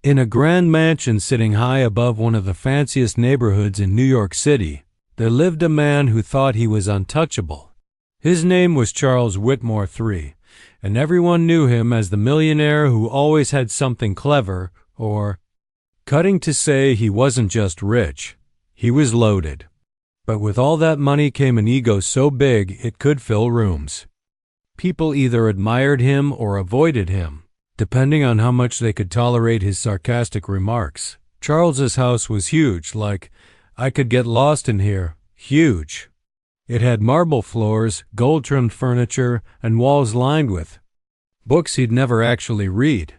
In a grand mansion sitting high above one of the fanciest neighborhoods in New York City, there lived a man who thought he was untouchable. His name was Charles Whitmore III, and everyone knew him as the millionaire who always had something clever, or, cutting to say, he wasn't just rich, he was loaded. But with all that money came an ego so big it could fill rooms. People either admired him or avoided him, depending on how much they could tolerate his sarcastic remarks. Charles's house was huge, like, "I could get lost in here," huge. It had marble floors, gold-trimmed furniture, and walls lined with books he'd never actually read.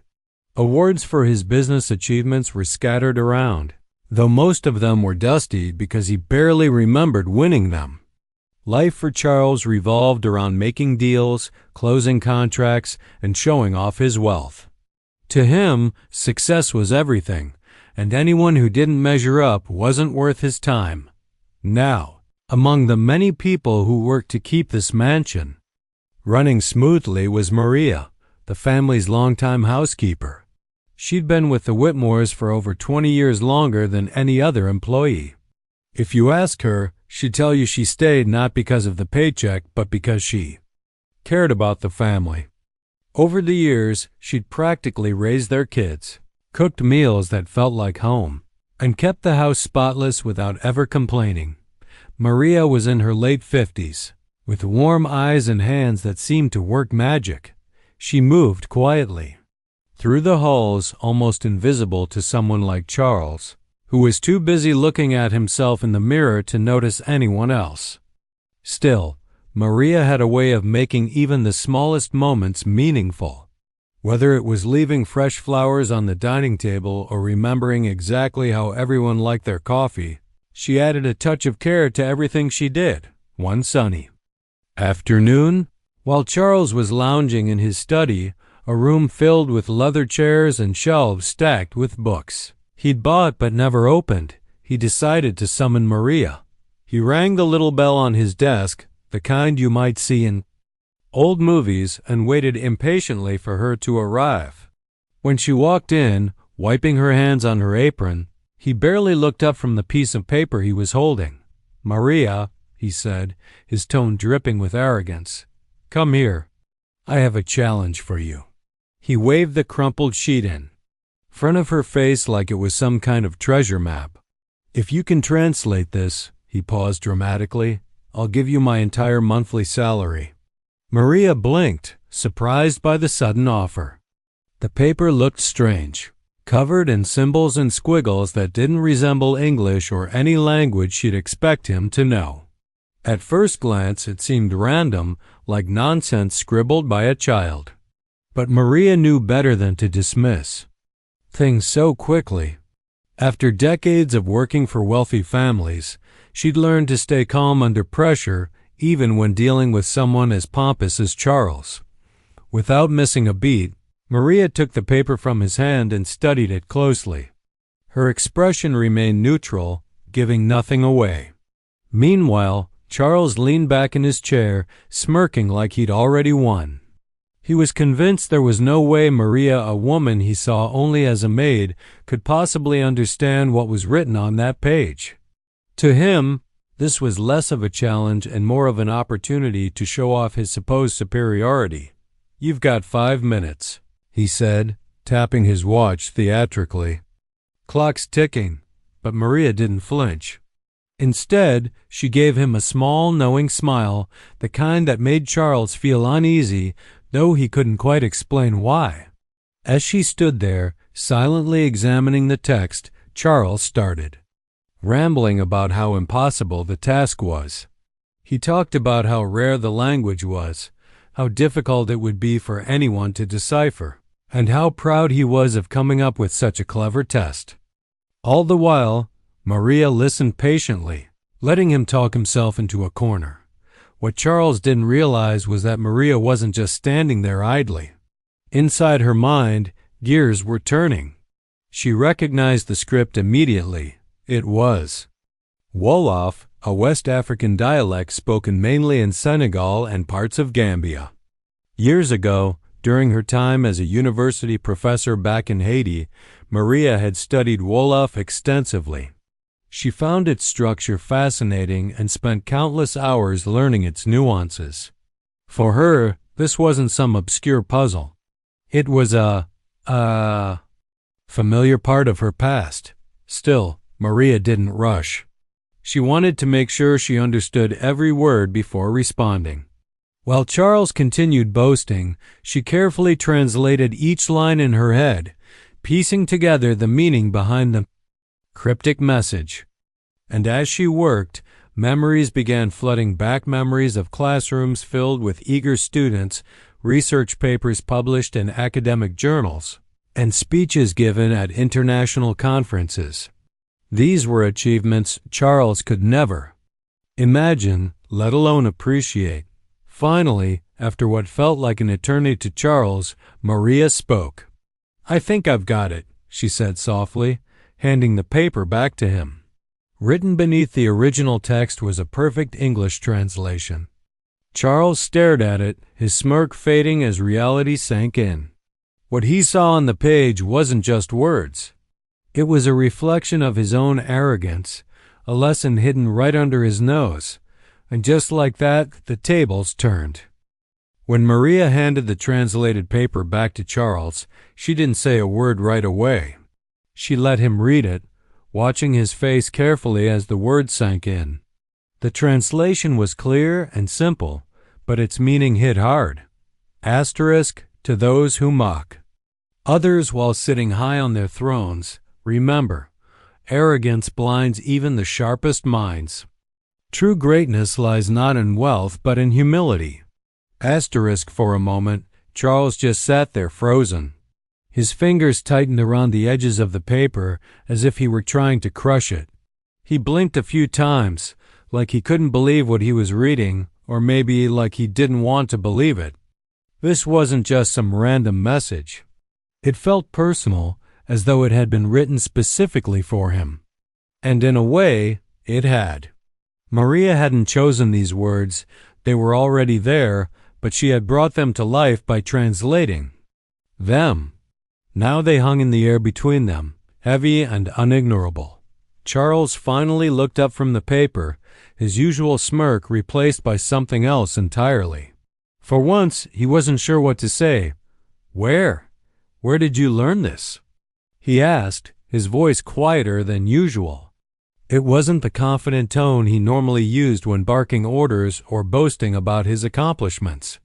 Awards for his business achievements were scattered around, though most of them were dusty because he barely remembered winning them. Life for Charles revolved around making deals, closing contracts, and showing off his wealth. To him, success was everything, and anyone who didn't measure up wasn't worth his time. Now, among the many people who worked to keep this mansion running smoothly was Maria, the family's longtime housekeeper. She'd been with the Whitmores for over 20 years longer than any other employee. If you ask her, she'd tell you she stayed not because of the paycheck, but because she cared about the family. Over the years, she'd practically raised their kids, cooked meals that felt like home, and kept the house spotless without ever complaining. Maria was in her late 50s, with warm eyes and hands that seemed to work magic. She moved quietly through the halls, almost invisible to someone like Charles, who was too busy looking at himself in the mirror to notice anyone else. Still, Maria had a way of making even the smallest moments meaningful. Whether it was leaving fresh flowers on the dining table or remembering exactly how everyone liked their coffee, she added a touch of care to everything she did. One sunny afternoon, while Charles was lounging in his study, a room filled with leather chairs and shelves stacked with books he'd bought but never opened, he decided to summon Maria. He rang the little bell on his desk, the kind you might see in old movies, and waited impatiently for her to arrive. When she walked in, wiping her hands on her apron, he barely looked up from the piece of paper he was holding. "Maria," he said, his tone dripping with arrogance, "come here. I have a challenge for you." He waved the crumpled sheet in front of her face like it was some kind of treasure map. "If you can translate this," he paused dramatically, "I'll give you my entire monthly salary." Maria blinked, surprised by the sudden offer. The paper looked strange, covered in symbols and squiggles that didn't resemble English or any language she'd expect him to know. At first glance, it seemed random, like nonsense scribbled by a child. But Maria knew better than to dismiss things so quickly. After decades of working for wealthy families, she'd learned to stay calm under pressure, even when dealing with someone as pompous as Charles. Without missing a beat, Maria took the paper from his hand and studied it closely. Her expression remained neutral, giving nothing away. Meanwhile, Charles leaned back in his chair, smirking like he'd already won. He was convinced there was no way Maria, a woman he saw only as a maid, could possibly understand what was written on that page. To him, this was less of a challenge and more of an opportunity to show off his supposed superiority. "You've got 5 minutes, he said, tapping his watch theatrically. Clock's ticking, but Maria didn't flinch. Instead, she gave him a small, knowing smile, the kind that made Charles feel uneasy, though he couldn't quite explain why. As she stood there, silently examining the text, Charles started rambling about how impossible the task was. He talked about how rare the language was, how difficult it would be for anyone to decipher, and how proud he was of coming up with such a clever test. All the while, Maria listened patiently, letting him talk himself into a corner. What Charles didn't realize was that Maria wasn't just standing there idly. Inside her mind, gears were turning. She recognized the script immediately. It was Wolof, a West African dialect spoken mainly in Senegal and parts of Gambia. Years ago, During her time as a university professor back in Haiti, Maria had studied Wolof extensively. She found its structure fascinating and spent countless hours learning its nuances. For her, this wasn't some obscure puzzle. It was a familiar part of her past. Still, Maria didn't rush. She wanted to make sure she understood every word before responding. While Charles continued boasting, she carefully translated each line in her head, piecing together the meaning behind the cryptic message. And as she worked, memories began flooding back, memories of classrooms filled with eager students, research papers published in academic journals, and speeches given at international conferences. These were achievements Charles could never imagine, let alone appreciate. Finally, after what felt like an eternity to Charles, Maria spoke. "I think I've got it," she said softly, handing the paper back to him. Written beneath the original text was a perfect English translation. Charles stared at it, his smirk fading as reality sank in. What he saw on the page wasn't just words. It was a reflection of his own arrogance, a lesson hidden right under his nose. And just like that, the tables turned. When Maria handed the translated paper back to Charles, she didn't say a word right away. She let him read it, watching his face carefully as the words sank in. The translation was clear and simple, but its meaning hit hard. Asterisk, to those who mock others while sitting high on their thrones, remember, arrogance blinds even the sharpest minds. True greatness lies not in wealth but in humility. Asterisk. For a moment, Charles just sat there frozen. His fingers tightened around the edges of the paper as if he were trying to crush it. He blinked a few times, like he couldn't believe what he was reading, or maybe like he didn't want to believe it. This wasn't just some random message. It felt personal, as though it had been written specifically for him. And in a way, it had. Maria hadn't chosen these words, they were already there, but she had brought them to life by translating them. Now they hung in the air between them, heavy and unignorable. Charles finally looked up from the paper, his usual smirk replaced by something else entirely. For once, he wasn't sure what to say. Where did you learn this?" he asked, his voice quieter than usual. It wasn't the confident tone he normally used when barking orders or boasting about his accomplishments.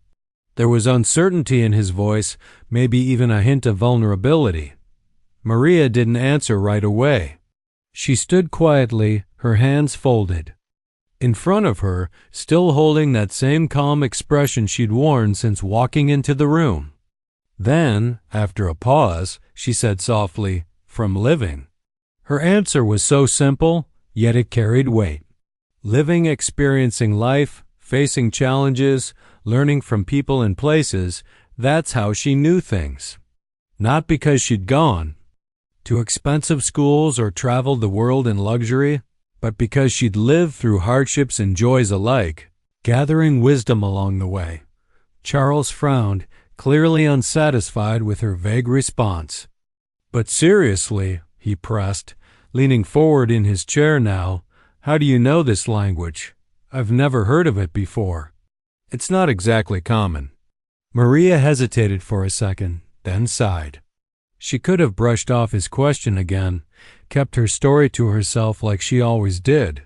There was uncertainty in his voice, maybe even a hint of vulnerability. Maria didn't answer right away. She stood quietly, her hands folded. In front of her, still holding that same calm expression she'd worn since walking into the room. Then, after a pause, she said softly, "From living." Her answer was so simple, yet it carried weight. Living, experiencing life, facing challenges, learning from people and places, that's how she knew things. Not because she'd gone to expensive schools or traveled the world in luxury, but because she'd lived through hardships and joys alike, gathering wisdom along the way. Charles frowned, clearly unsatisfied with her vague response. "But seriously," he pressed, leaning forward in his chair now, "how do you know this language? I've never heard of it before." "It's not exactly common." Maria hesitated for a second, then sighed. She could have brushed off his question again, kept her story to herself like she always did.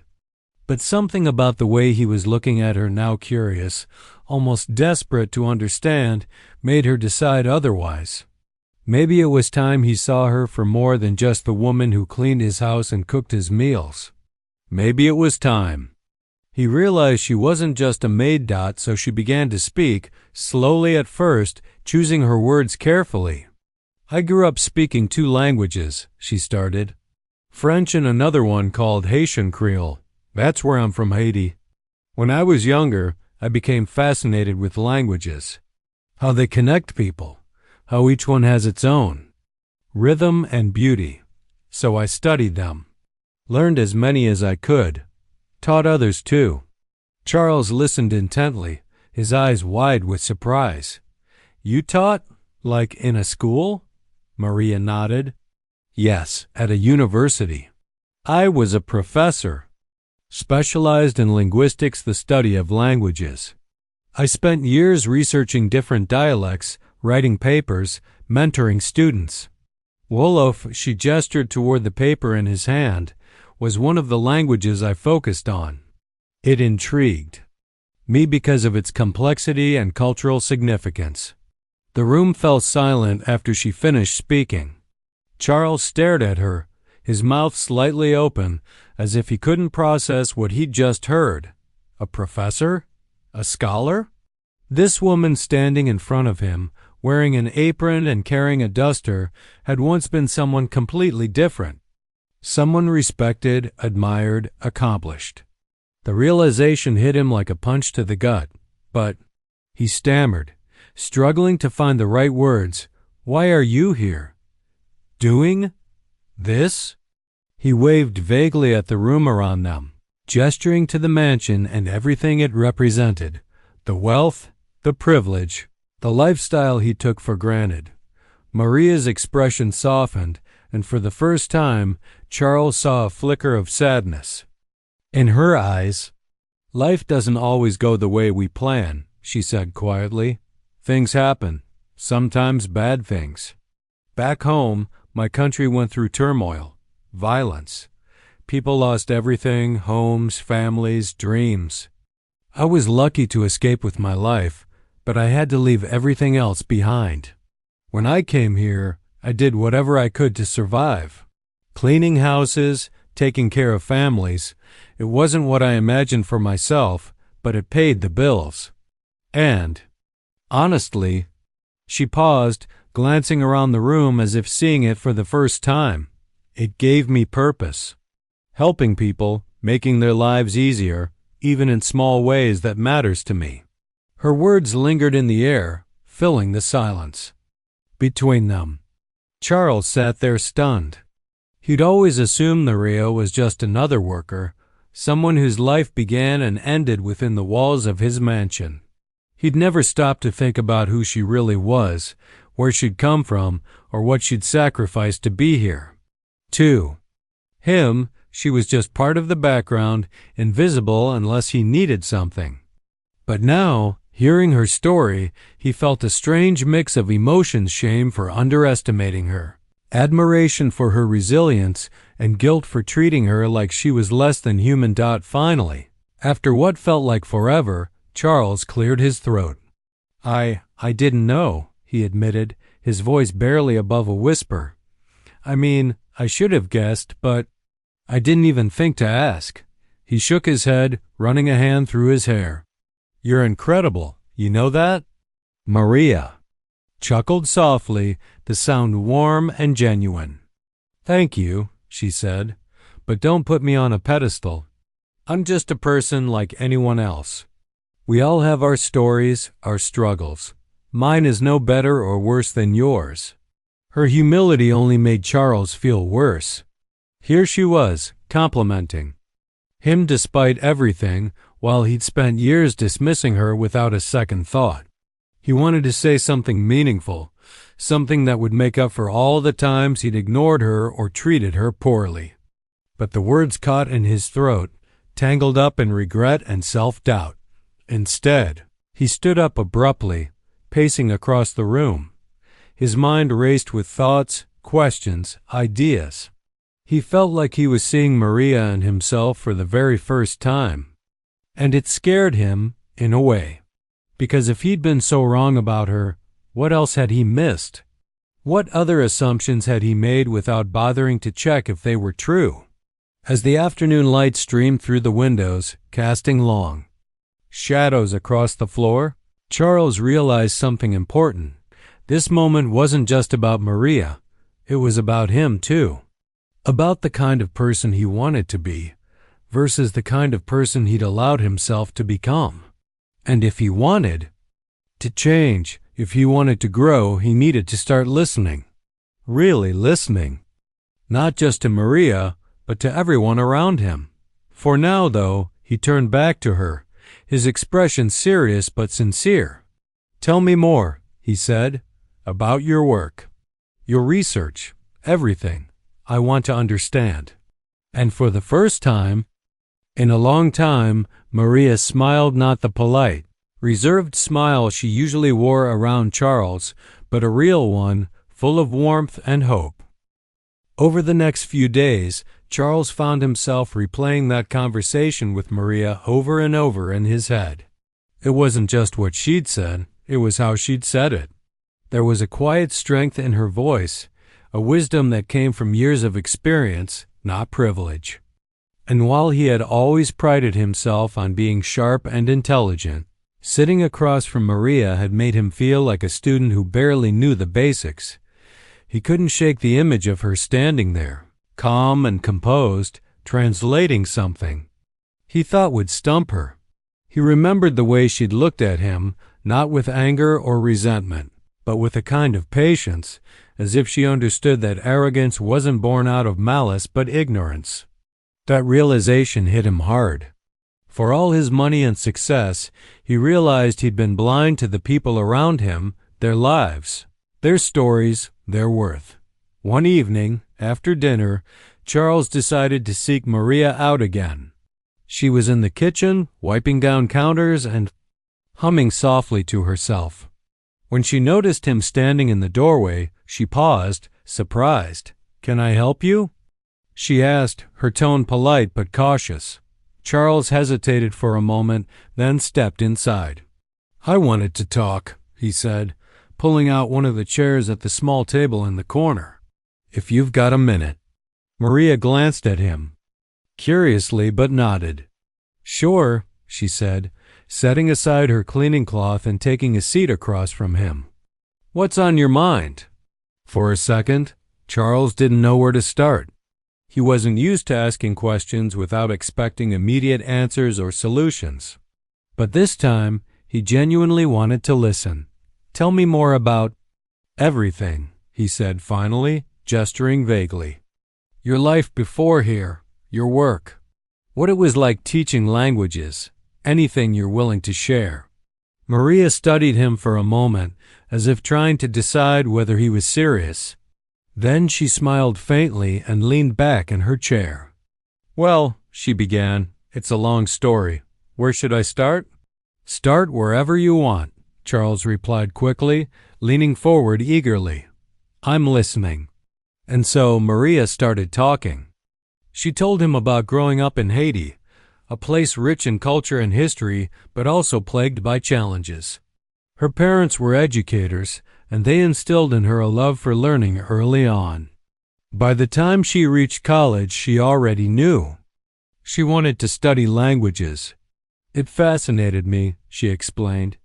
But something about the way he was looking at her now, curious, almost desperate to understand, made her decide otherwise. Maybe it was time he saw her for more than just the woman who cleaned his house and cooked his meals. Maybe it was time. He realized she wasn't just a maid, so she began to speak, slowly at first, choosing her words carefully. "I grew up speaking 2 languages," she started. "French and another one called Haitian Creole. That's where I'm from, Haiti. When I was younger, I became fascinated with languages. How they connect people. How each one has its own rhythm and beauty. So I studied them. Learned as many as I could. Taught others too." Charles listened intently, his eyes wide with surprise. You taught? Like in a school? Maria nodded. Yes, at a university. I was a professor, specialized in linguistics, the study of languages. I spent years researching different dialects, writing papers, mentoring students. Wolof, she gestured toward the paper in his hand, was one of the languages I focused on. It intrigued me because of its complexity and cultural significance. The room fell silent after she finished speaking. Charles stared at her, his mouth slightly open, as if he couldn't process what he'd just heard. A professor? A scholar? This woman standing in front of him, wearing an apron and carrying a duster, had once been someone completely different. Someone respected, admired, accomplished. The realization hit him like a punch to the gut, but he stammered, struggling to find the right words. Why are you here? Doing this? He waved vaguely at the room around them, gesturing to the mansion and everything it represented, the wealth, the privilege, the lifestyle he took for granted. Maria's expression softened, and for the first time, Charles saw a flicker of sadness. In her eyes, life doesn't always go the way we plan, she said quietly. Things happen, sometimes bad things. Back home, my country went through turmoil, violence. People lost everything, homes, families, dreams. I was lucky to escape with my life, but I had to leave everything else behind. When I came here, I did whatever I could to survive. Cleaning houses, taking care of families. It wasn't what I imagined for myself, but it paid the bills. And, honestly, she paused, glancing around the room as if seeing it for the first time. It gave me purpose. Helping people, making their lives easier, even in small ways, that matters to me. Her words lingered in the air, filling the silence between them. Charles sat there stunned. He'd always assumed Maria was just another worker, someone whose life began and ended within the walls of his mansion. He'd never stopped to think about who she really was, where she'd come from, or what she'd sacrificed to be here. To him, she was just part of the background, invisible unless he needed something. But now, hearing her story, he felt a strange mix of emotions: shame for underestimating her, admiration for her resilience, and guilt for treating her like she was less than human. Finally, after what felt like forever, Charles cleared his throat. I didn't know, he admitted, his voice barely above a whisper. I mean, I should have guessed, but I didn't even think to ask. He shook his head, running a hand through his hair. You're incredible, you know that? Maria chuckled softly, the sound warm and genuine. Thank you, she said, but don't put me on a pedestal. I'm just a person like anyone else. We all have our stories, our struggles. Mine is no better or worse than yours. Her humility only made Charles feel worse. Here she was, complimenting him despite everything, while he'd spent years dismissing her without a second thought. He wanted to say something meaningful, something that would make up for all the times he'd ignored her or treated her poorly. But the words caught in his throat, tangled up in regret and self-doubt. Instead, he stood up abruptly, pacing across the room. His mind raced with thoughts, questions, ideas. He felt like he was seeing Maria and himself for the very first time. And it scared him, in a way. Because if he'd been so wrong about her, what else had he missed? What other assumptions had he made without bothering to check if they were true? As the afternoon light streamed through the windows, casting long shadows across the floor, Charles realized something important. This moment wasn't just about Maria. It was about him, too. About the kind of person he wanted to be versus the kind of person he'd allowed himself to become. And if he wanted to change, if he wanted to grow, he needed to start listening. Really listening. Not just to Maria, but to everyone around him. For now, though, he turned back to her, his expression serious but sincere. Tell me more, he said. About your work, your research, everything. I want to understand. And for the first time in a long time, Maria smiled, not the polite, reserved smile she usually wore around Charles, but a real one, full of warmth and hope. Over the next few days, Charles found himself replaying that conversation with Maria over and over in his head. It wasn't just what she'd said, it was how she'd said it. There was a quiet strength in her voice, a wisdom that came from years of experience, not privilege. And while he had always prided himself on being sharp and intelligent, sitting across from Maria had made him feel like a student who barely knew the basics. He couldn't shake the image of her standing there, calm and composed, translating something he thought would stump her. He remembered the way she'd looked at him, not with anger or resentment, but with a kind of patience, as if she understood that arrogance wasn't born out of malice but ignorance. That realization hit him hard. For all his money and success, he realized he'd been blind to the people around him, their lives, their stories, their worth. One evening, after dinner, Charles decided to seek Maria out again. She was in the kitchen, wiping down counters and humming softly to herself. When she noticed him standing in the doorway, she paused, surprised. "Can I help you?" she asked, her tone polite but cautious. Charles hesitated for a moment, then stepped inside. "I wanted to talk," he said, pulling out one of the chairs at the small table in the corner. "If you've got a minute." Maria glanced at him, curiously, but nodded. "Sure," she said, setting aside her cleaning cloth and taking a seat across from him. "What's on your mind?" For a second, Charles didn't know where to start. He wasn't used to asking questions without expecting immediate answers or solutions. But this time, he genuinely wanted to listen. "Tell me more about everything," he said finally, gesturing vaguely. "Your life before here, your work, what it was like teaching languages, anything you're willing to share." Maria studied him for a moment, as if trying to decide whether he was serious. Then she smiled faintly and leaned back in her chair. "Well," she began, "it's a long story. Where should I start?" "Start wherever you want," Charles replied quickly, leaning forward eagerly. "I'm listening." And so Maria started talking. She told him about growing up in Haiti, a place rich in culture and history, but also plagued by challenges. Her parents were educators, and they instilled in her a love for learning early on. By the time she reached college, she already knew. She wanted to study languages. "It fascinated me," she explained,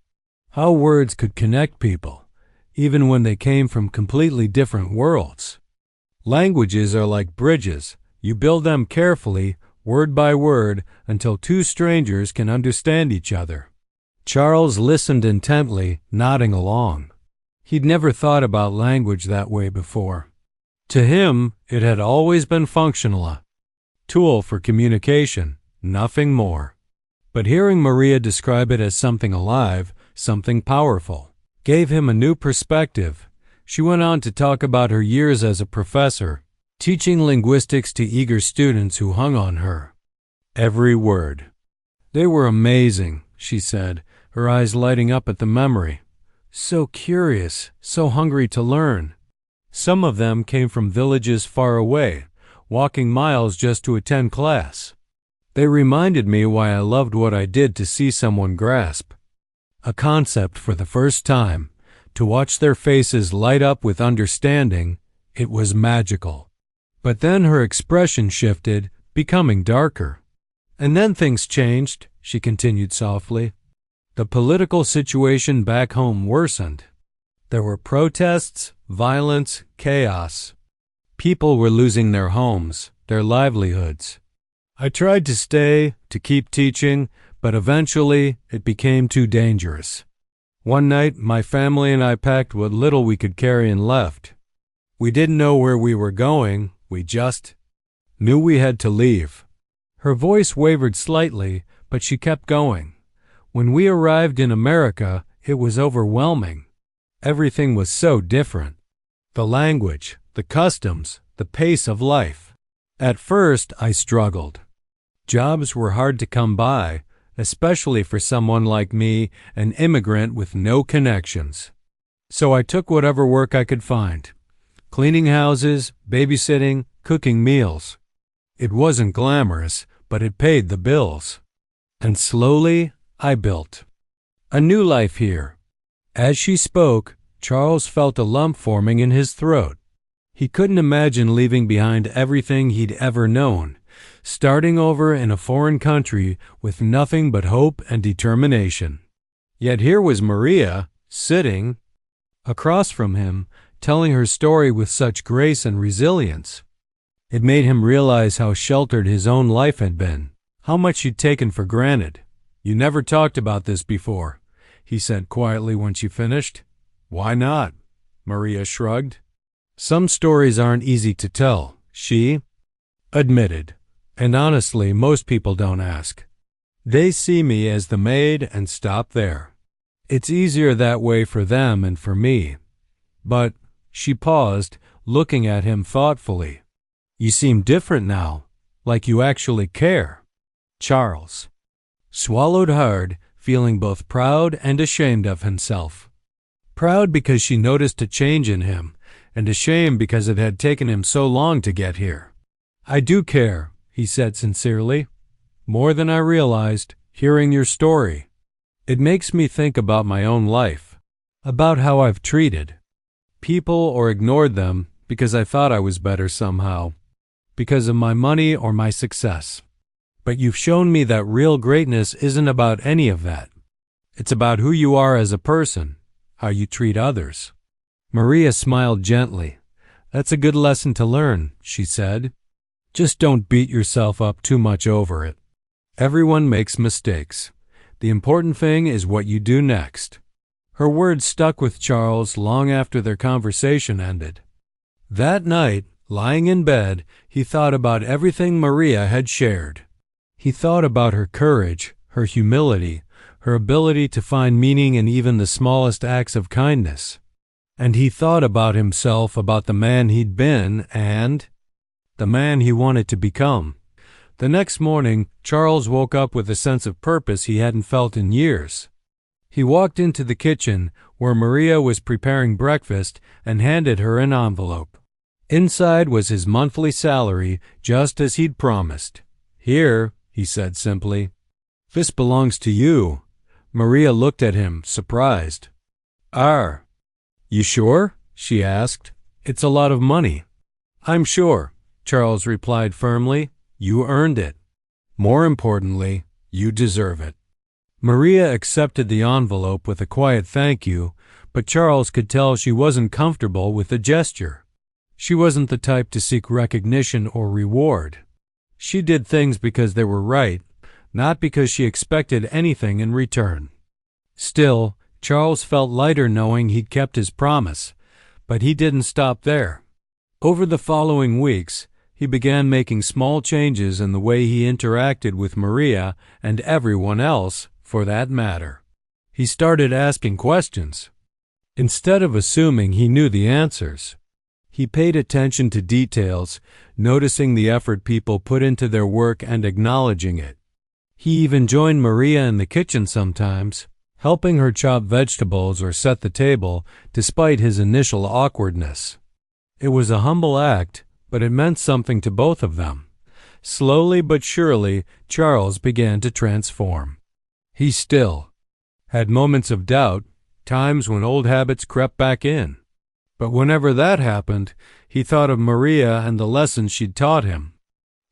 "how words could connect people, even when they came from completely different worlds. Languages are like bridges. You build them carefully, word by word, until two strangers can understand each other." Charles listened intently, nodding along. He'd never thought about language that way before. To him, it had always been functional, a tool for communication, nothing more. But hearing Maria describe it as something alive, something powerful, gave him a new perspective. She went on to talk about her years as a professor, teaching linguistics to eager students who hung on her every word. "They were amazing," she said, her eyes lighting up at the memory. "So curious, so hungry to learn. Some of them came from villages far away, walking miles just to attend class. They reminded me why I loved what I did, to see someone grasp a concept for the first time, to watch their faces light up with understanding. It was magical." But then her expression shifted, becoming darker. "And then things changed," she continued softly. "The political situation back home worsened. There were protests, violence, chaos. People were losing their homes, their livelihoods. I tried to stay, to keep teaching, but eventually it became too dangerous. One night, my family and I packed what little we could carry and left. We didn't know where we were going, we just knew we had to leave." Her voice wavered slightly, but she kept going. "When we arrived in America, it was overwhelming. Everything was so different. The language, the customs, the pace of life. At first, I struggled. Jobs were hard to come by, especially for someone like me, an immigrant with no connections. So I took whatever work I could find. Cleaning houses, babysitting, cooking meals. It wasn't glamorous, but it paid the bills. And slowly, I built a new life here. As she spoke, Charles felt a lump forming in his throat. He couldn't imagine leaving behind everything he'd ever known, starting over in a foreign country with nothing but hope and determination. Yet here was Maria, sitting across from him, telling her story with such grace and resilience. It made him realize how sheltered his own life had been, how much he'd taken for granted. "You never talked about this before," he said quietly when she finished. "Why not?" Maria shrugged. "Some stories aren't easy to tell," she admitted. "And honestly, most people don't ask. They see me as the maid and stop there. It's easier that way for them and for me. But," she paused, looking at him thoughtfully, "you seem different now, like you actually care." Charles swallowed hard, feeling both proud and ashamed of himself. Proud because she noticed a change in him, and ashamed because it had taken him so long to get here. "I do care," he said sincerely. "More than I realized, hearing your story. It makes me think about my own life, about how I've treated people or ignored them because I thought I was better somehow, because of my money or my success. But you've shown me that real greatness isn't about any of that. It's about who you are as a person, how you treat others." Maria smiled gently. "That's a good lesson to learn," she said. "Just don't beat yourself up too much over it. Everyone makes mistakes. The important thing is what you do next." Her words stuck with Charles long after their conversation ended. That night, lying in bed, he thought about everything Maria had shared. He thought about her courage, her humility, her ability to find meaning in even the smallest acts of kindness. And he thought about himself, about the man he'd been, and the man he wanted to become. The next morning, Charles woke up with a sense of purpose he hadn't felt in years. He walked into the kitchen, where Maria was preparing breakfast, and handed her an envelope. Inside was his monthly salary, just as he'd promised. "Here," he said simply. "This belongs to you." Maria looked at him, surprised. You sure?" she asked. "It's a lot of money." "I'm sure," Charles replied firmly. "You earned it. More importantly, you deserve it." Maria accepted the envelope with a quiet thank you, but Charles could tell she wasn't comfortable with the gesture. She wasn't the type to seek recognition or reward. She did things because they were right, not because she expected anything in return. Still, Charles felt lighter knowing he'd kept his promise, but he didn't stop there. Over the following weeks, he began making small changes in the way he interacted with Maria and everyone else, for that matter. He started asking questions. Instead of assuming he knew the answers, he paid attention to details, noticing the effort people put into their work and acknowledging it. He even joined Maria in the kitchen sometimes, helping her chop vegetables or set the table, despite his initial awkwardness. It was a humble act, but it meant something to both of them. Slowly but surely, Charles began to transform. He still had moments of doubt, times when old habits crept back in. But whenever that happened, he thought of Maria and the lessons she'd taught him.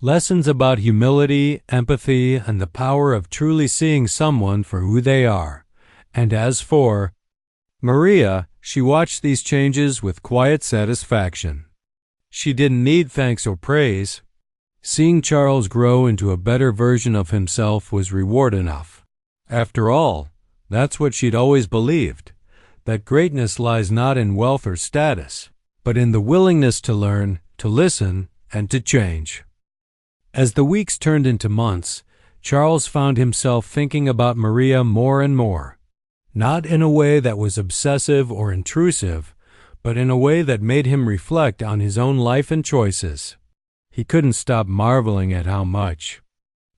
Lessons about humility, empathy, and the power of truly seeing someone for who they are. And as for Maria, she watched these changes with quiet satisfaction. She didn't need thanks or praise. Seeing Charles grow into a better version of himself was reward enough. After all, that's what she'd always believed, that greatness lies not in wealth or status, but in the willingness to learn, to listen, and to change. As the weeks turned into months, Charles found himself thinking about Maria more and more. Not in a way that was obsessive or intrusive, but in a way that made him reflect on his own life and choices. He couldn't stop marveling at how much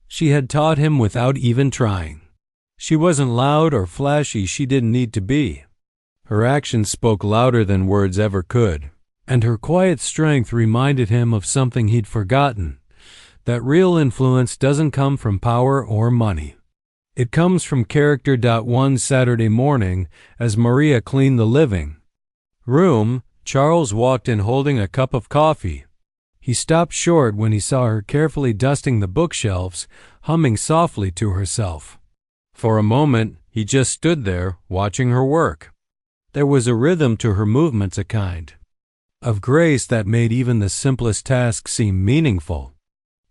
she had taught him without even trying. She wasn't loud or flashy, she didn't need to be. Her actions spoke louder than words ever could, and her quiet strength reminded him of something he'd forgotten, that real influence doesn't come from power or money. It comes from character. One Saturday morning, as Maria cleaned the living room, Charles walked in holding a cup of coffee. He stopped short when he saw her carefully dusting the bookshelves, humming softly to herself. For a moment, he just stood there, watching her work. There was a rhythm to her movements, a kind of grace that made even the simplest task seem meaningful.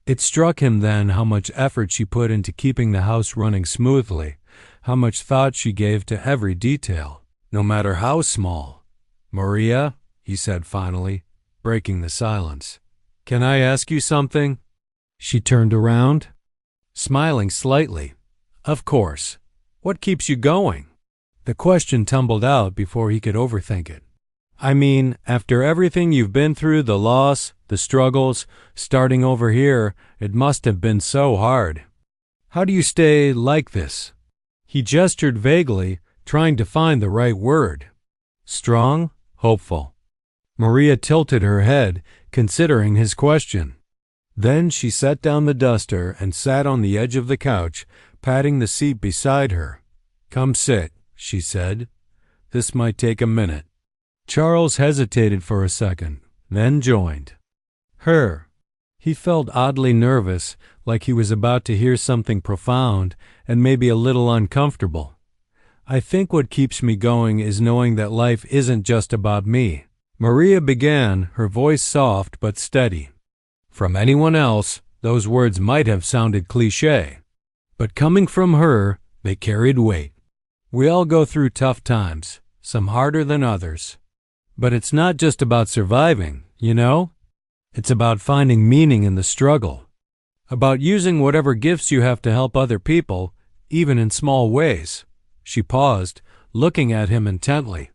It struck him then how much effort she put into keeping the house running smoothly, how much thought she gave to every detail, no matter how small. "Maria," he said finally, breaking the silence, "can I ask you something?" She turned around, smiling slightly. "Of course. What keeps you going?" The question tumbled out before he could overthink it. "I mean, after everything you've been through, the loss, the struggles, starting over here, it must have been so hard. How do you stay like this?" He gestured vaguely, trying to find the right word. "Strong, hopeful." Maria tilted her head, considering his question. Then she set down the duster and sat on the edge of the couch, patting the seat beside her. "Come sit," she said. "This might take a minute." Charles hesitated for a second, then joined her. He felt oddly nervous, like he was about to hear something profound and maybe a little uncomfortable. "I think what keeps me going is knowing that life isn't just about me," Maria began, her voice soft but steady. From anyone else, those words might have sounded cliché, but coming from her, they carried weight. "We all go through tough times, some harder than others. But it's not just about surviving, you know? It's about finding meaning in the struggle, about using whatever gifts you have to help other people, even in small ways." She paused, looking at him intently.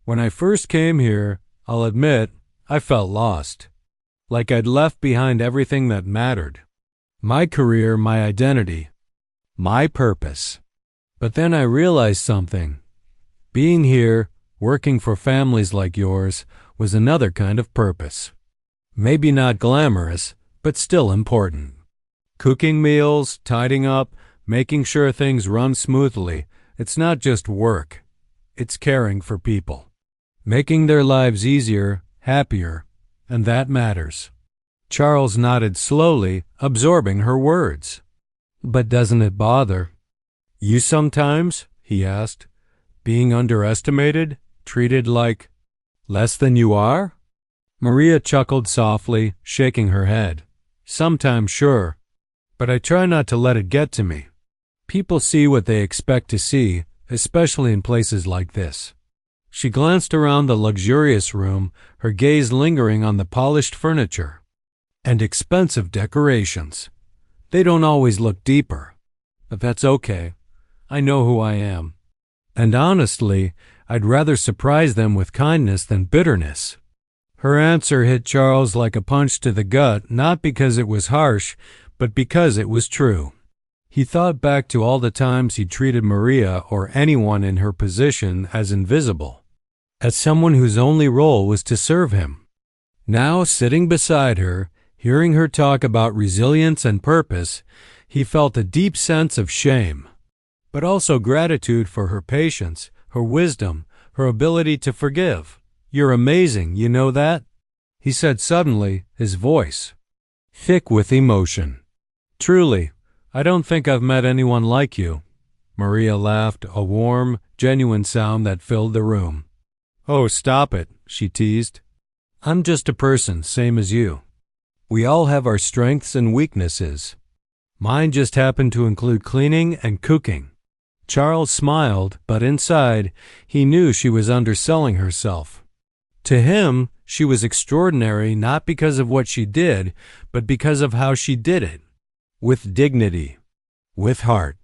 "When I first came here, I'll admit, I felt lost. Like I'd left behind everything that mattered. My career, my identity, my purpose. But then I realized something. Being here, working for families like yours, was another kind of purpose. Maybe not glamorous, but still important. Cooking meals, tidying up, making sure things run smoothly. It's not just work. It's caring for people. Making their lives easier, happier, and that matters." Charles nodded slowly, absorbing her words. "But doesn't it bother you sometimes?" he asked. "Being underestimated, treated like less than you are?" Maria chuckled softly, shaking her head. "Sometimes, sure. But I try not to let it get to me. People see what they expect to see, especially in places like this." She glanced around the luxurious room, her gaze lingering on the polished furniture and expensive decorations. "They don't always look deeper. But that's okay. I know who I am. And honestly, I'd rather surprise them with kindness than bitterness." Her answer hit Charles like a punch to the gut, not because it was harsh, but because it was true. He thought back to all the times he treated Maria or anyone in her position as invisible, as someone whose only role was to serve him. Now, sitting beside her, hearing her talk about resilience and purpose, he felt a deep sense of shame, but also gratitude for her patience, her wisdom, her ability to forgive. "You're amazing, you know that?" he said suddenly, his voice thick with emotion. "Truly, I don't think I've met anyone like you." Maria laughed, a warm, genuine sound that filled the room. "Oh, stop it," she teased. "I'm just a person, same as you. We all have our strengths and weaknesses. Mine just happen to include cleaning and cooking." Charles smiled, but inside, he knew she was underselling herself. To him, she was extraordinary not because of what she did, but because of how she did it. With dignity, with heart,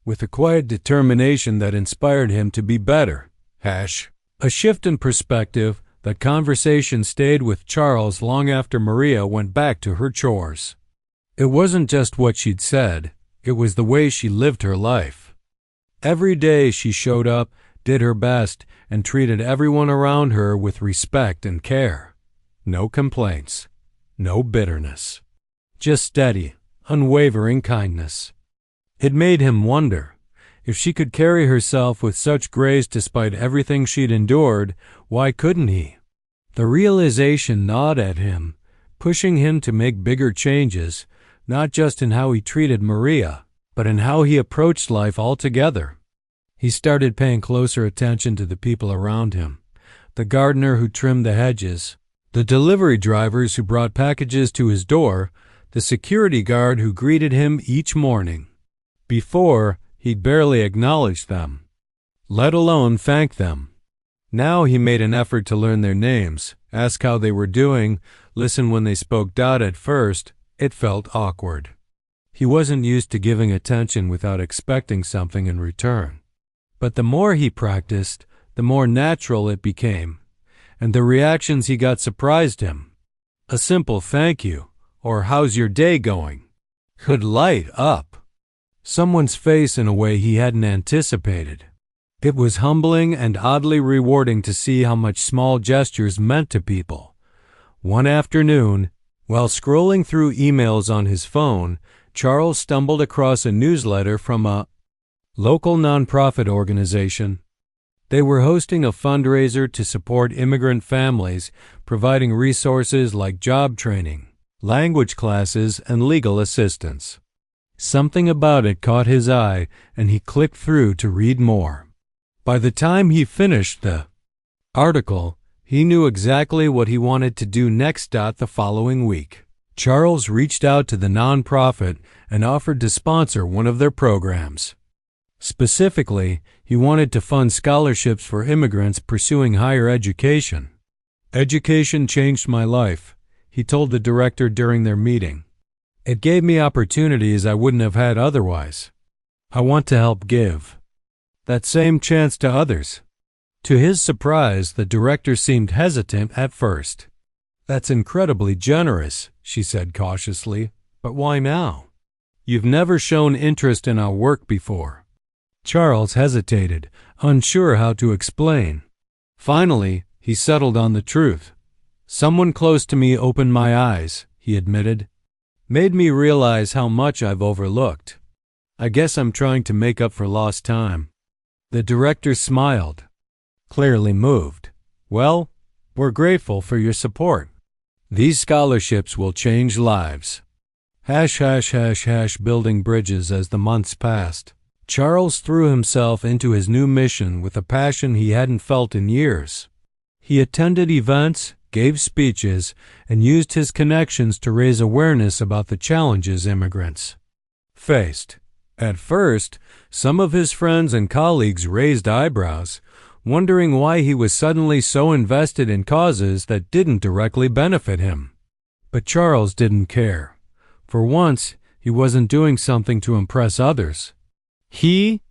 with a quiet determination that inspired him to be better. A shift in perspective. That conversation stayed with Charles long after Maria went back to her chores. It wasn't just what she'd said, it was the way she lived her life. Every day she showed up, did her best, and treated everyone around her with respect and care. No complaints, no bitterness. Just steady, unwavering kindness. It made him wonder, if she could carry herself with such grace despite everything she'd endured, why couldn't he? The realization gnawed at him, pushing him to make bigger changes, not just in how he treated Maria, but in how he approached life altogether. He started paying closer attention to the people around him, the gardener who trimmed the hedges, the delivery drivers who brought packages to his door, the security guard who greeted him each morning. Before, he'd barely acknowledged them, let alone thank them. Now he made an effort to learn their names, ask how they were doing, listen when they spoke. At first, it felt awkward. He wasn't used to giving attention without expecting something in return. But the more he practiced, the more natural it became, and the reactions he got surprised him. A simple thank you, or how's your day going, could light up someone's face in a way he hadn't anticipated. It was humbling and oddly rewarding to see how much small gestures meant to people. One afternoon, while scrolling through emails on his phone, Charles stumbled across a newsletter from a local nonprofit organization. They were hosting a fundraiser to support immigrant families, providing resources like job training, language classes, and legal assistance. Something about it caught his eye, and he clicked through to read more. By the time he finished the article, he knew exactly what he wanted to do next. The following week, Charles reached out to the nonprofit and offered to sponsor one of their programs. Specifically, he wanted to fund scholarships for immigrants pursuing higher education. Education changed my life, he told the director during their meeting. It gave me opportunities I wouldn't have had otherwise. I want to help give that same chance to others. To his surprise, the director seemed hesitant at first. That's incredibly generous, she said cautiously, but why now? You've never shown interest in our work before. Charles hesitated, unsure how to explain. Finally, he settled on the truth. Someone close to me opened my eyes, he admitted. Made me realize how much I've overlooked. I guess I'm trying to make up for lost time. The director smiled, clearly moved. Well, we're grateful for your support. These scholarships will change lives. Building bridges. As the months passed, Charles threw himself into his new mission with a passion he hadn't felt in years. He attended events, gave speeches, and used his connections to raise awareness about the challenges immigrants faced. At first, some of his friends and colleagues raised eyebrows, wondering why he was suddenly so invested in causes that didn't directly benefit him. But Charles didn't care. For once, he wasn't doing something to impress others. He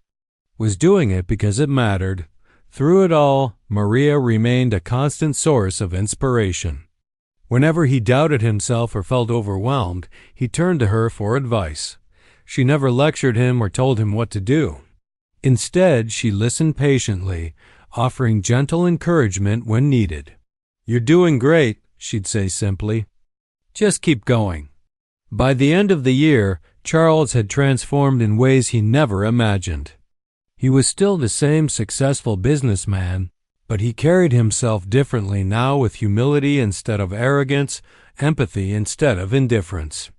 was doing it because it mattered. Through it all, Maria remained a constant source of inspiration. Whenever he doubted himself or felt overwhelmed, he turned to her for advice. She never lectured him or told him what to do. Instead, she listened patiently, offering gentle encouragement when needed. You're doing great, she'd say simply. Just keep going. By the end of the year, Charles had transformed in ways he never imagined. He was still the same successful businessman, but he carried himself differently now, with humility instead of arrogance, empathy instead of indifference.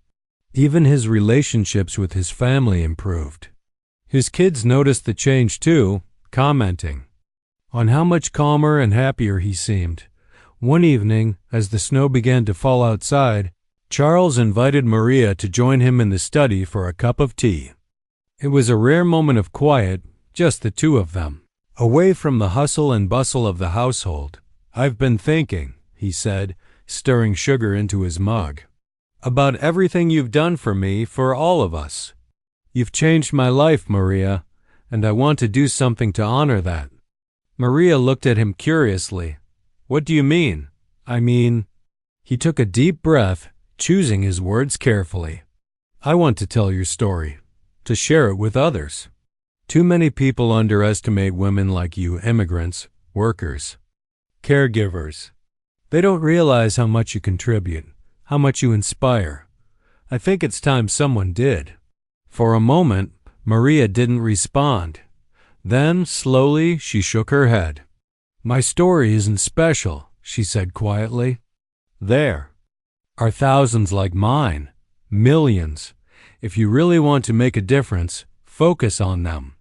Even his relationships with his family improved. His kids noticed the change too, commenting on how much calmer and happier he seemed. One evening, as the snow began to fall outside, Charles invited Maria to join him in the study for a cup of tea. It was a rare moment of quiet, just the two of them, away from the hustle and bustle of the household. I've been thinking, he said, stirring sugar into his mug, about everything you've done for me, for all of us. You've changed my life, Maria. and I want to do something to honor that." Maria looked at him curiously. "What do you mean?" "I mean—" He took a deep breath, choosing his words carefully. "I want to tell your story, to share it with others. Too many people underestimate women like you, immigrants, workers, caregivers. They don't realize how much you contribute, how much you inspire. I think it's time someone did." For a moment, Maria didn't respond. Then, slowly, she shook her head. "My story isn't special," she said quietly. "There are thousands like mine, millions. If you really want to make a difference, focus on them.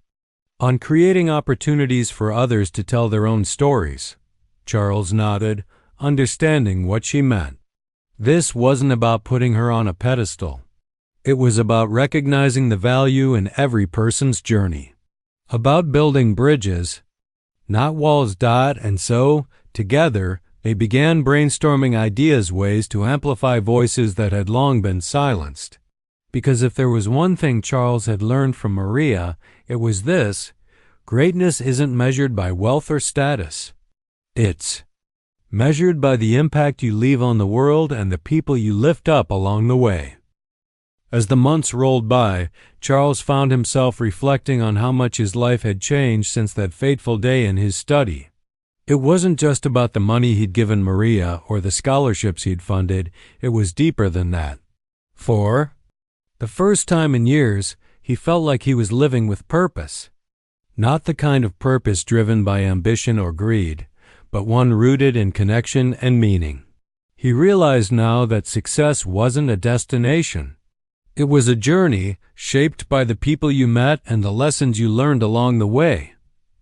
On creating opportunities for others to tell their own stories." Charles nodded, understanding what she meant. This wasn't about putting her on a pedestal. It was about recognizing the value in every person's journey. About building bridges, not walls. And so, together, they began brainstorming ideas, ways to amplify voices that had long been silenced. Because if there was one thing Charles had learned from Maria, it was this: greatness isn't measured by wealth or status. It's measured by the impact you leave on the world and the people you lift up along the way. As the months rolled by, Charles found himself reflecting on how much his life had changed since that fateful day in his study. It wasn't just about the money he'd given Maria or the scholarships he'd funded. It was deeper than that. For the first time in years, he felt like he was living with purpose. Not the kind of purpose driven by ambition or greed, but one rooted in connection and meaning. He realized now that success wasn't a destination. It was a journey shaped by the people you met and the lessons you learned along the way.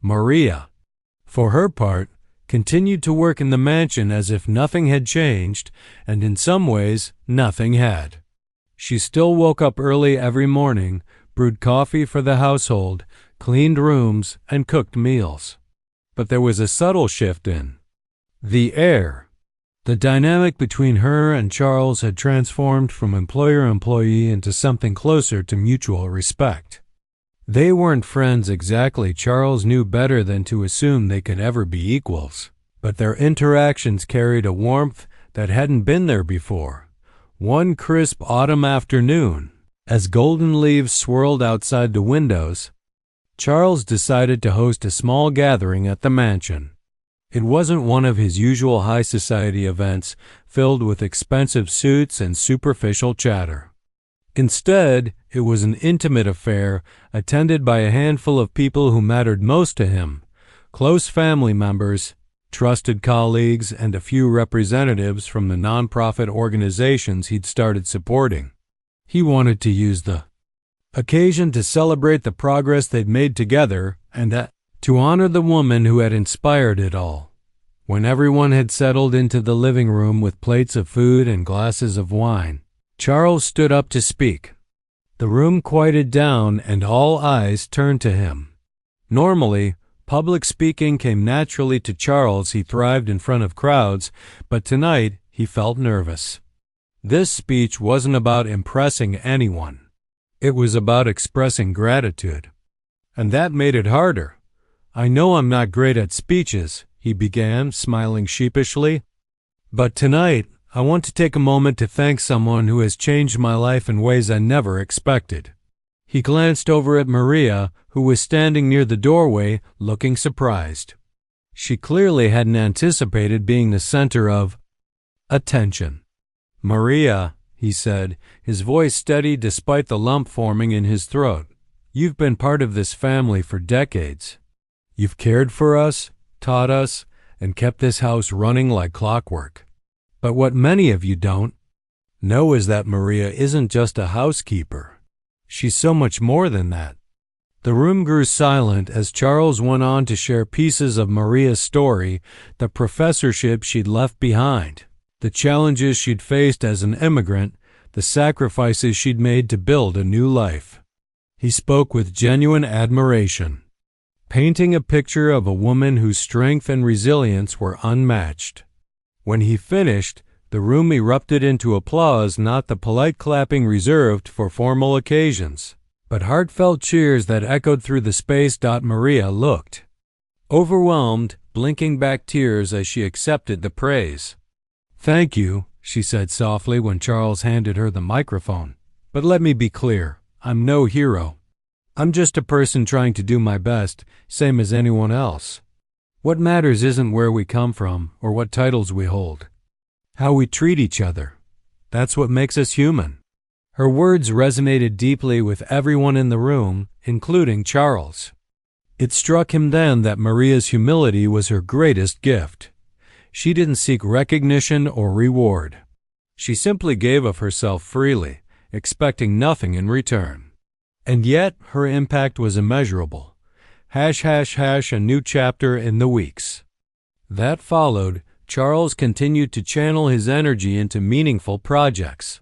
Maria, for her part, continued to work in the mansion as if nothing had changed, and in some ways, nothing had. She still woke up early every morning, brewed coffee for the household, cleaned rooms, and cooked meals. But there was a subtle shift in the air. The dynamic between her and Charles had transformed from employer-employee into something closer to mutual respect. They weren't friends exactly. Charles knew better than to assume they could ever be equals. But their interactions carried a warmth that hadn't been there before. One crisp autumn afternoon, as golden leaves swirled outside the windows, Charles decided to host a small gathering at the mansion. It wasn't one of his usual high society events filled with expensive suits and superficial chatter. Instead, it was an intimate affair attended by a handful of people who mattered most to him: close family members, trusted colleagues, and a few representatives from the nonprofit organizations he'd started supporting. He wanted to use the occasion to celebrate the progress they'd made together and to honor the woman who had inspired it all. When everyone had settled into the living room with plates of food and glasses of wine, Charles stood up to speak. The room quieted down and all eyes turned to him. Normally, public speaking came naturally to Charles. He thrived in front of crowds, but tonight he felt nervous. This speech wasn't about impressing anyone. It was about expressing gratitude. And that made it harder. "I know I'm not great at speeches," he began, smiling sheepishly. "But tonight, I want to take a moment to thank someone who has changed my life in ways I never expected." He glanced over at Maria, who was standing near the doorway, looking surprised. She clearly hadn't anticipated being the center of attention. "Maria," he said, his voice steady despite the lump forming in his throat, "you've been part of this family for decades. You've cared for us, taught us, and kept this house running like clockwork. But what many of you don't know is that Maria isn't just a housekeeper. She's so much more than that." The room grew silent as Charles went on to share pieces of Maria's story, the professorship she'd left behind, the challenges she'd faced as an immigrant, the sacrifices she'd made to build a new life. He spoke with genuine admiration, painting a picture of a woman whose strength and resilience were unmatched. When he finished, the room erupted into applause, not the polite clapping reserved for formal occasions, but heartfelt cheers that echoed through the space. Maria looked overwhelmed, blinking back tears as she accepted the praise. "Thank you," she said softly when Charles handed her the microphone. "But let me be clear, I'm no hero. I'm just a person trying to do my best, same as anyone else. What matters isn't where we come from or what titles we hold. How we treat each other. That's what makes us human." Her words resonated deeply with everyone in the room, including Charles. It struck him then that Maria's humility was her greatest gift. She didn't seek recognition or reward. She simply gave of herself freely, expecting nothing in return. And yet, her impact was immeasurable. ### a new chapter in the weeks that followed. Charles continued to channel his energy into meaningful projects.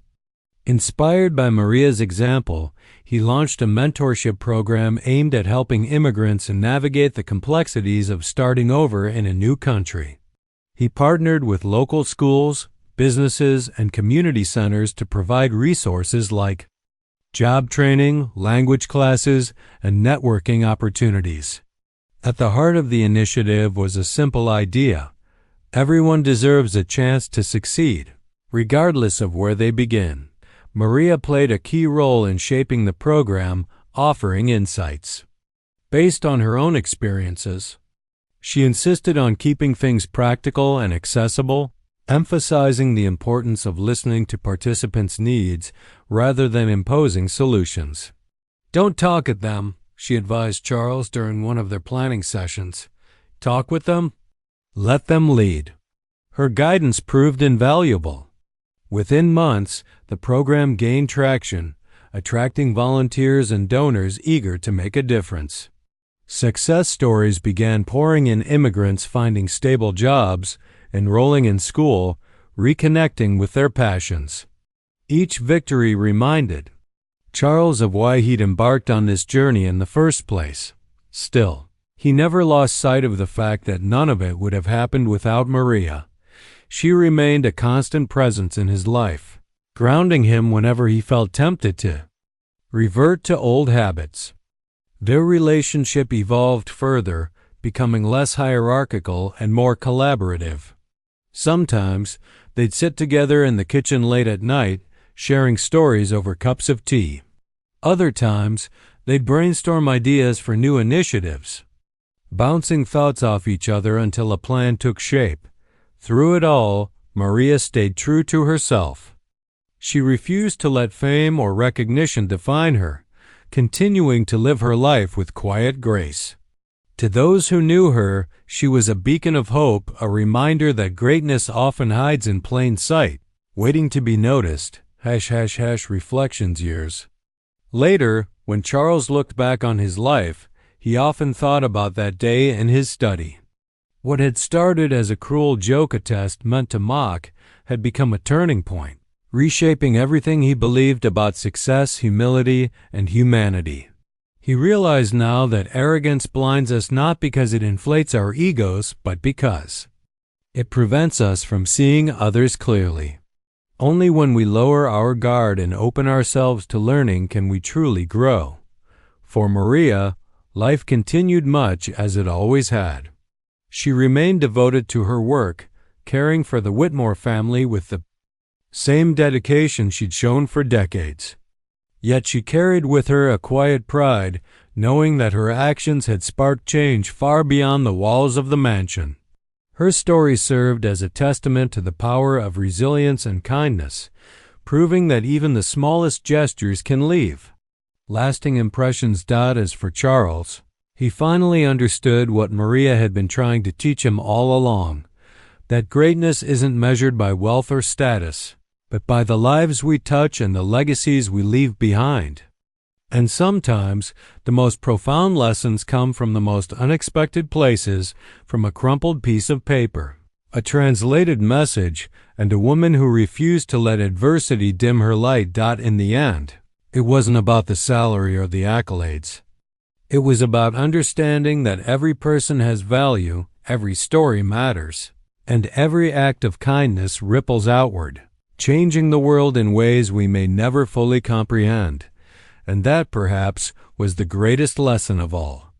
Inspired by Maria's example, he launched a mentorship program aimed at helping immigrants navigate the complexities of starting over in a new country. He partnered with local schools, businesses, and community centers to provide resources like job training, language classes, and networking opportunities. At the heart of the initiative was a simple idea: everyone deserves a chance to succeed, regardless of where they begin. Maria played a key role in shaping the program, offering insights based on her own experiences. She insisted on keeping things practical and accessible, emphasizing the importance of listening to participants' needs rather than imposing solutions. "Don't talk at them," she advised Charles during one of their planning sessions. "Talk with them. Let them lead." Her guidance proved invaluable. Within months, the program gained traction, attracting volunteers and donors eager to make a difference. Success stories began pouring in: immigrants finding stable jobs, enrolling in school, reconnecting with their passions. Each victory reminded Charles of why he'd embarked on this journey in the first place. Still, he never lost sight of the fact that none of it would have happened without Maria. She remained a constant presence in his life, grounding him whenever he felt tempted to revert to old habits. Their relationship evolved further, becoming less hierarchical and more collaborative. Sometimes they'd sit together in the kitchen late at night, sharing stories over cups of tea. Other times, they'd brainstorm ideas for new initiatives, bouncing thoughts off each other until a plan took shape. Through it all, Maria stayed true to herself. She refused to let fame or recognition define her, continuing to live her life with quiet grace. To those who knew her, she was a beacon of hope, a reminder that greatness often hides in plain sight, waiting to be noticed. ### reflections years later, when Charles looked back on his life, he often thought about that day in his study. What had started as a cruel joke, a test meant to mock, had become a turning point, reshaping everything he believed about success, humility, and humanity. He realized now that arrogance blinds us not because it inflates our egos, but because it prevents us from seeing others clearly. Only when we lower our guard and open ourselves to learning can we truly grow. For Maria, life continued much as it always had. She remained devoted to her work, caring for the Whitmore family with the same dedication she'd shown for decades. Yet she carried with her a quiet pride, knowing that her actions had sparked change far beyond the walls of the mansion. Her story served as a testament to the power of resilience and kindness, proving that even the smallest gestures can leave lasting impressions. As for Charles, he finally understood what Maria had been trying to teach him all along, that greatness isn't measured by wealth or status, but by the lives we touch and the legacies we leave behind. And sometimes the most profound lessons come from the most unexpected places, from a crumpled piece of paper, a translated message, and a woman who refused to let adversity dim her light. In the end, it wasn't about the salary or the accolades. It was about understanding that every person has value, every story matters, and every act of kindness ripples outward, changing the world in ways we may never fully comprehend. And that, perhaps, was the greatest lesson of all.